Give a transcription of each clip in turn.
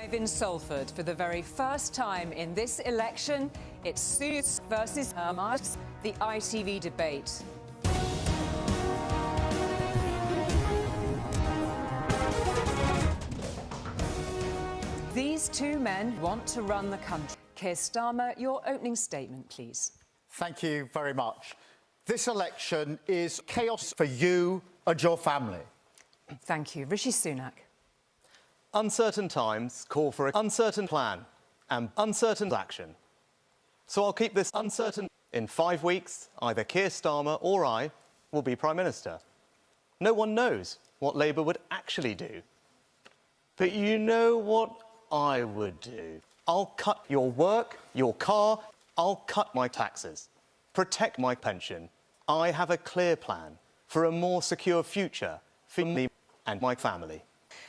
Live in Salford for the very first time in this election, it's Suits versus Hamas, the ITV debate. These two men want to run the country. Keir Starmer, your opening statement, please. Thank you very much. This election is chaos for you and your family. Thank you. Rishi Sunak. Uncertain times call for an uncertain plan and uncertain action. So I'll keep this uncertain. In 5 weeks, either Keir Starmer or I will be Prime Minister. No one knows what Labour would actually do. But you know what I would do? I'll cut your work, your car, I'll cut my taxes, protect my pension. I have a clear plan for a more secure future for me and my family.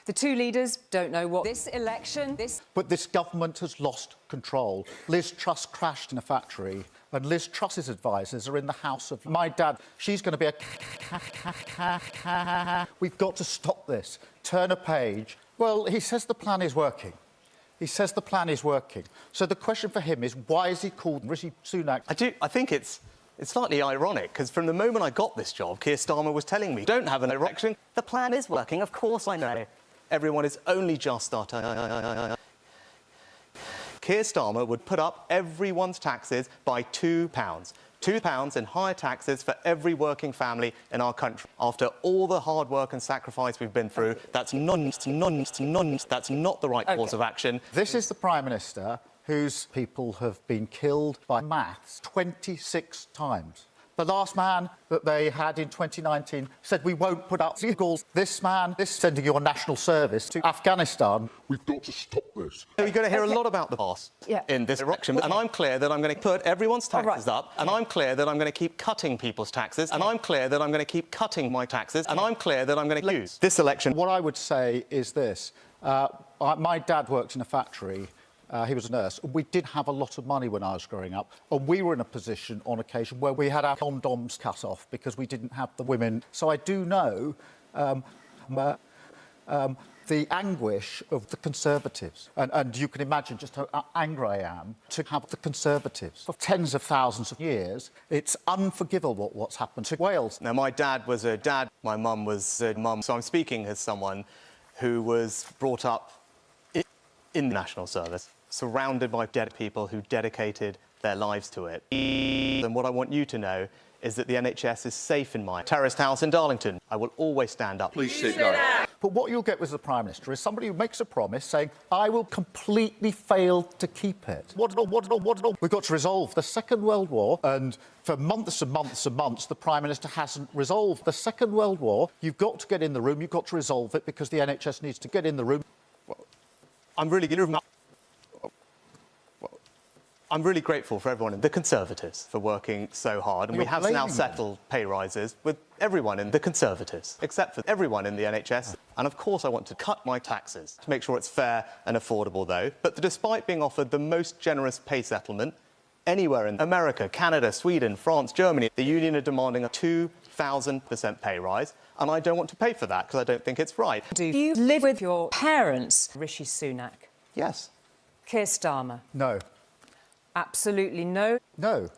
The two leaders don't know what this election, But this government has lost control. Liz Truss crashed in a factory, and Liz Truss's advisors are in the house of my dad. She's going to be a... We've got to stop this. Turn a page. Well, he says the plan is working. He says the plan is working. So the question for him is, why is he called Rishi Sunak? I think it's slightly ironic, because from the moment I got this job, Keir Starmer was telling me, don't have an election. The plan is working, of course I know. Everyone is only just starting. Keir Starmer would put up everyone's taxes by £2. £2 in higher taxes for every working family in our country. After all the hard work and sacrifice we've been through, that's that's not the right course of action. This is the Prime Minister whose people have been killed by maths 26 times. The last man that they had in 2019 said, we won't put up seagulls. This man is sending your national service to Afghanistan. We've got to stop this. You're going to hear a lot about the past in this election, and I'm clear that I'm going to put everyone's taxes up, and I'm clear that I'm going to keep cutting people's taxes, and I'm clear that I'm going to keep cutting my taxes, and I'm clear that I'm going to lose this election. What I would say is this. My dad worked in a factory. He was a nurse. We did have a lot of money when I was growing up, and we were in a position on occasion where we had our condoms cut off because we didn't have the women. So I do know the anguish of the Conservatives. And you can imagine just how angry I am to have the Conservatives. For tens of thousands of years, it's unforgivable what's happened to Wales. Now, my dad was a dad, my mum was a mum, so I'm speaking as someone who was brought up in the National Service, surrounded by dead people who dedicated their lives to it. And what I want you to know is that the NHS is safe in my terraced house in Darlington. I will always stand up. Please sit down. But what you'll get with the Prime Minister is somebody who makes a promise saying, I will completely fail to keep it. We've got to resolve the Second World War, and for months and months and months, the Prime Minister hasn't resolved the Second World War. You've got to get in the room, you've got to resolve it, because the NHS needs to get in the room. I'm really grateful for everyone in the Conservatives for working so hard, and we have now settled pay rises with everyone in the Conservatives, except for everyone in the NHS. And of course I want to cut my taxes to make sure it's fair and affordable, though. But despite being offered the most generous pay settlement anywhere in America, Canada, Sweden, France, Germany, the union are demanding a 2,000% pay rise, and I don't want to pay for that because I don't think it's right. Do you live with your parents, Rishi Sunak? Yes. Keir Starmer? No. Absolutely no. No.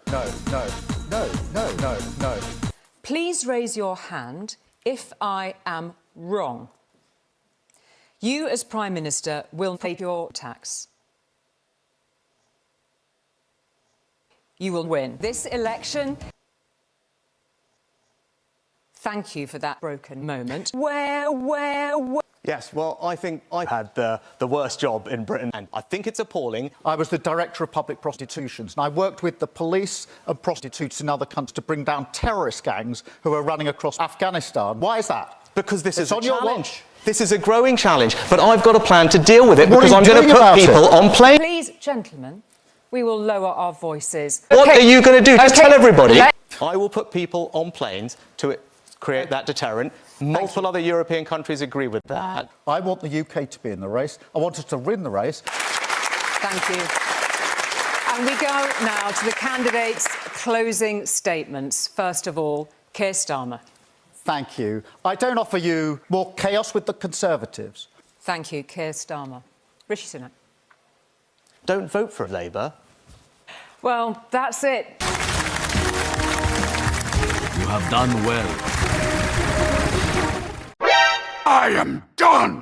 Please raise your hand if I am wrong. You, as Prime Minister, will pay your tax. You will win this election. Thank you for that broken moment. Where? Yes, well, I think I had the worst job in Britain, and I think it's appalling. I was the Director of Public Prosecutions, and I worked with the police and prostitutes in other countries to bring down terrorist gangs who are running across Afghanistan. Why is that? Because this is a on your challenge. watch. This is a growing challenge, but I've got a plan to deal with it What because are I'm you going to doing put about people it? on planes. Please, gentlemen, we will lower our voices. What are you going to do? Just tell everybody. I will put people on planes to create that deterrent. Multiple other European countries agree with that. I want the UK to be in the race. I want us to win the race. Thank you. And we go now to the candidates' closing statements. First of all, Keir Starmer. Thank you. I don't offer you more chaos with the Conservatives. Thank you, Keir Starmer. Rishi Sunak. Don't vote for Labour. Well, that's it. You have done well. I am done!